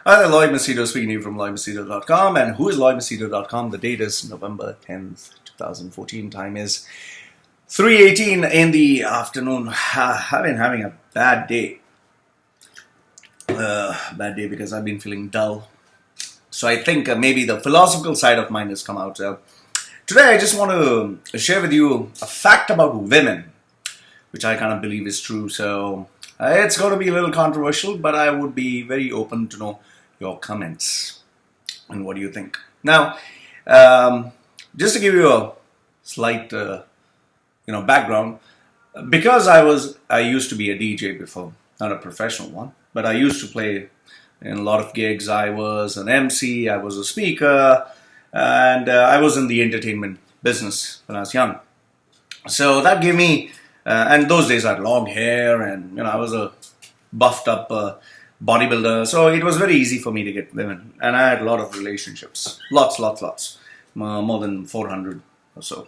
Hi there, Loy Machedo speaking to you from loymachedo.com. And whoisloymachedo.com? The date is November 10th, 2014. Time is 3:18 in the afternoon. I've been having a bad day. Bad day because I've been feeling dull. So I think maybe the philosophical side of mine has come out. Today I just want to share with you a fact about women, which I kind of believe is true. So it's going to be a little controversial, but I would be very open to know your comments and what do you think. Now, just to give you a slight, background, because I used to be a DJ before, not a professional one, but I used to play in a lot of gigs. I was an MC, I was a speaker, and I was in the entertainment business when I was young. So that gave me, and those days I had long hair, and I was a buffed up bodybuilder, so it was very easy for me to get women, and I had a lot of relationships, lots, more than 400 or so.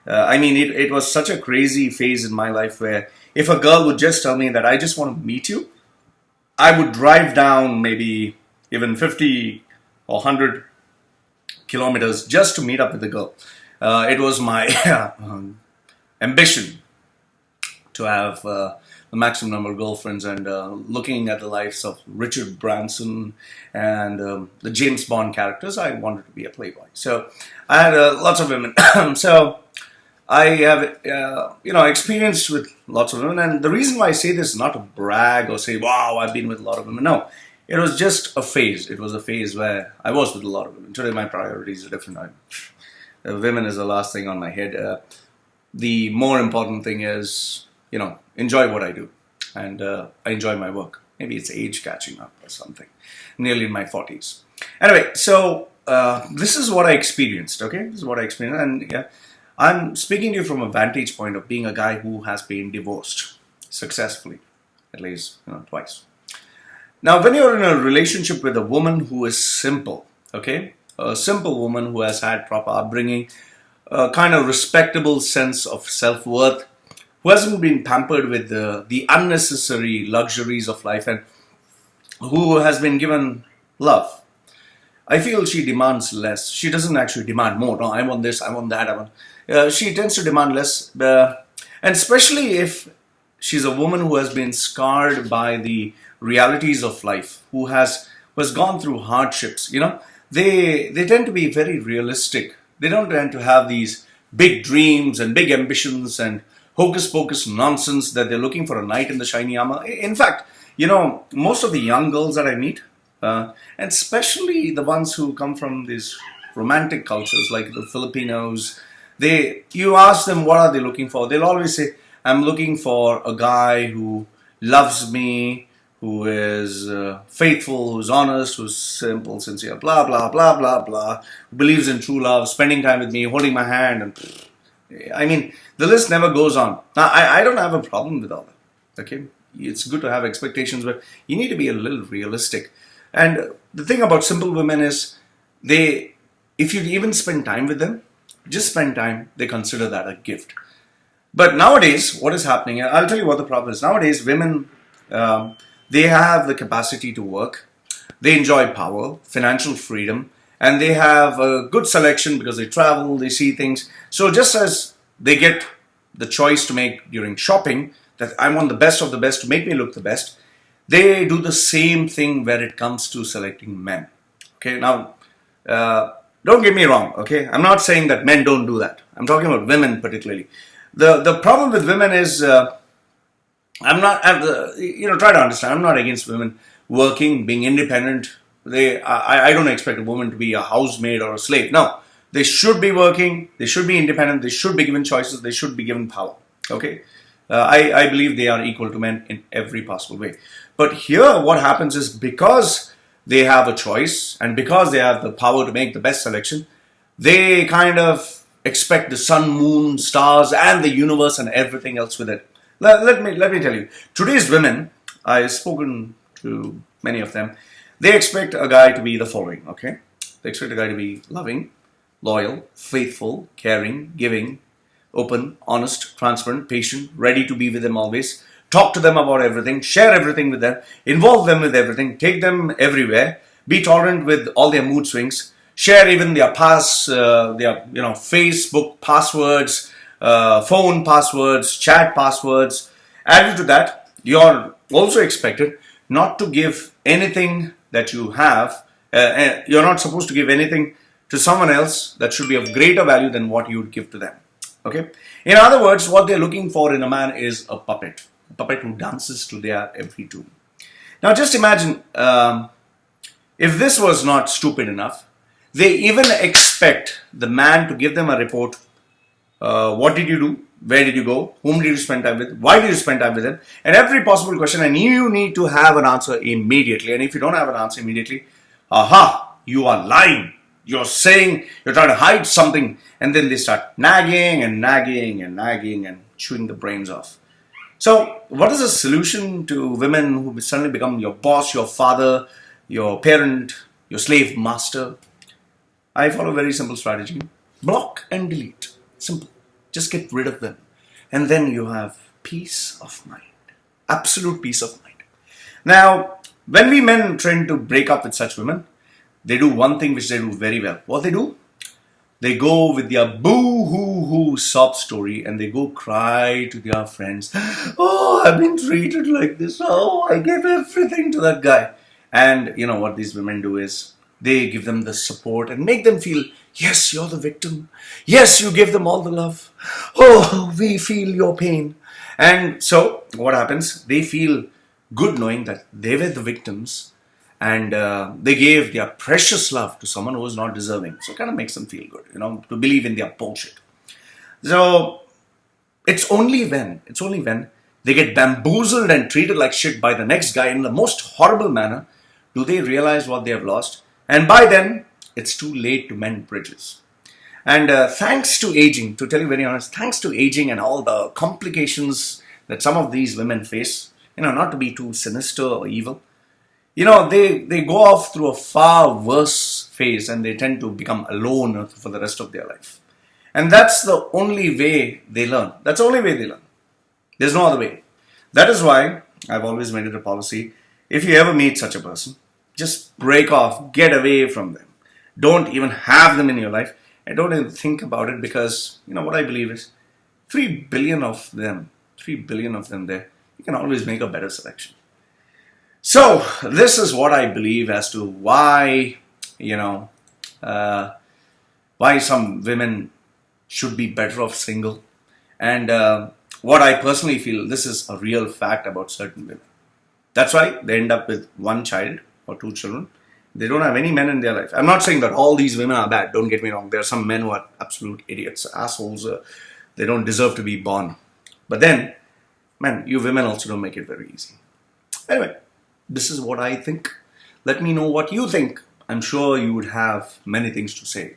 It was such a crazy phase in my life where if a girl would just tell me that I just want to meet you, I would drive down maybe even 50 or 100 kilometers just to meet up with the girl. It was my ambition to have the maximum number of girlfriends, and looking at the lives of Richard Branson and the James Bond characters, I wanted to be a playboy. So I had lots of women. So I have, experienced with lots of women. And the reason why I say this is not to brag or say, wow, I've been with a lot of women. No, it was just a phase. It was a phase where I was with a lot of women. Today my priorities are different. Women is the last thing on my head. The more important thing is, enjoy what I do. And I enjoy my work. Maybe it's age catching up or something. Nearly in my 40s. Anyway, so this is what I experienced, okay? This is what I experienced. And I'm speaking to you from a vantage point of being a guy who has been divorced successfully, at least twice. Now, when you're in a relationship with a woman who is simple, okay? A simple woman who has had proper upbringing, a kind of respectable sense of self-worth, who hasn't been pampered with the unnecessary luxuries of life, and who has been given love. I feel she demands less. She doesn't actually demand more. No, I want this, I want that. She tends to demand less. And especially if she's a woman who has been scarred by the realities of life, who has gone through hardships. They tend to be very realistic. They don't tend to have these big dreams and big ambitions and hocus pocus nonsense that they're looking for a knight in the shiny armor. In fact, most of the young girls that I meet, and especially the ones who come from these romantic cultures like the Filipinos, you ask them what are they looking for, they'll always say, I'm looking for a guy who loves me, who is faithful, who's honest, who's simple, sincere, blah, blah, blah, blah, blah, who believes in true love, spending time with me, holding my hand, and the list never goes on. Now, I don't have a problem with all that, okay? It's good to have expectations, but you need to be a little realistic. And the thing about simple women is, if you even spend time with them, just spend time, they consider that a gift. But nowadays, what is happening, and I'll tell you what the problem is. Nowadays, women, they have the capacity to work, they enjoy power, financial freedom, and they have a good selection because they travel, they see things. So just as they get the choice to make during shopping, that I want the best of the best to make me look the best, they do the same thing when it comes to selecting men. Okay, now, don't get me wrong, okay? I'm not saying that men don't do that. I'm talking about women particularly. The problem with women is, try to understand, I'm not against women working, being independent. I don't expect a woman to be a housemaid or a slave. No, they should be working, they should be independent, they should be given choices, they should be given power, okay? I believe they are equal to men in every possible way. But here what happens is, because they have a choice and because they have the power to make the best selection, they kind of expect the sun, moon, stars and the universe and everything else with it. Let me tell you, today's women, I've spoken to many of them, they expect a guy to be the following, okay? They expect a guy to be loving, loyal, faithful, caring, giving, open, honest, transparent, patient, ready to be with them always, talk to them about everything, share everything with them, involve them with everything, take them everywhere, Be tolerant with all their mood swings. Share even their Facebook passwords, phone passwords, chat passwords. Added to that, you're also expected not to give anything that you have. You're not supposed to give anything to someone else that should be of greater value than what you would give to them. Okay. In other words, what they're looking for in a man is a puppet who dances to their every tune. Now, just imagine if this was not stupid enough, they even expect the man to give them a report. What did you do? Where did you go? Whom did you spend time with? Why did you spend time with them? And every possible question, and you need to have an answer immediately. And if you don't have an answer immediately, you are lying. You're saying you're trying to hide something, and then they start nagging and chewing the brains off. So, what is the solution to women who suddenly become your boss, your father, your parent, your slave master? I follow a very simple strategy. Block and delete. Simple. Just get rid of them. And then you have peace of mind. Absolute peace of mind. Now, when we men try to break up with such women, they do one thing which they do very well. What they do? They go with their boo-hoo-hoo sob story and they go cry to their friends. Oh, I've been treated like this. Oh, I gave everything to that guy. And you know what these women do is they give them the support and make them feel, yes, you're the victim. Yes, you give them all the love. Oh, we feel your pain. And so what happens? They feel good knowing that they were the victims and they gave their precious love to someone who was not deserving. So it kind of makes them feel good, to believe in their bullshit. So it's only when they get bamboozled and treated like shit by the next guy in the most horrible manner do they realize what they have lost. And by then, it's too late to mend bridges. And thanks to aging, to tell you very honest, thanks to aging and all the complications that some of these women face, not to be too sinister or evil, they go off through a far worse phase and they tend to become alone for the rest of their life. And that's the only way they learn. That's the only way they learn. There's no other way. That is why I've always made it a policy, if you ever meet such a person, just break off, get away from them. Don't even have them in your life. And don't even think about it because, what I believe is 3 billion of them there, you can always make a better selection. So, this is what I believe as to why, why some women should be better off single. And what I personally feel, this is a real fact about certain women. That's why they end up with 1 child or 2 children. They don't have any men in their life. I'm not saying that all these women are bad. Don't get me wrong. There are some men who are absolute idiots, assholes. They don't deserve to be born. But then, man, you women also don't make it very easy. Anyway, this is what I think. Let me know what you think. I'm sure you would have many things to say.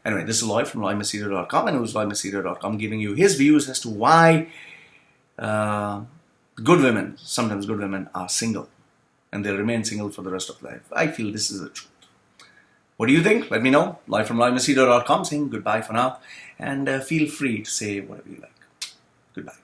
Anyway, this is Loy from loymachedo.com and whoisloymachedo.com giving you his views as to why sometimes good women are single. And they'll remain single for the rest of life. I feel this is the truth. What do you think? Let me know. Loy from loymachedo.com saying goodbye for now. And feel free to say whatever you like. Goodbye.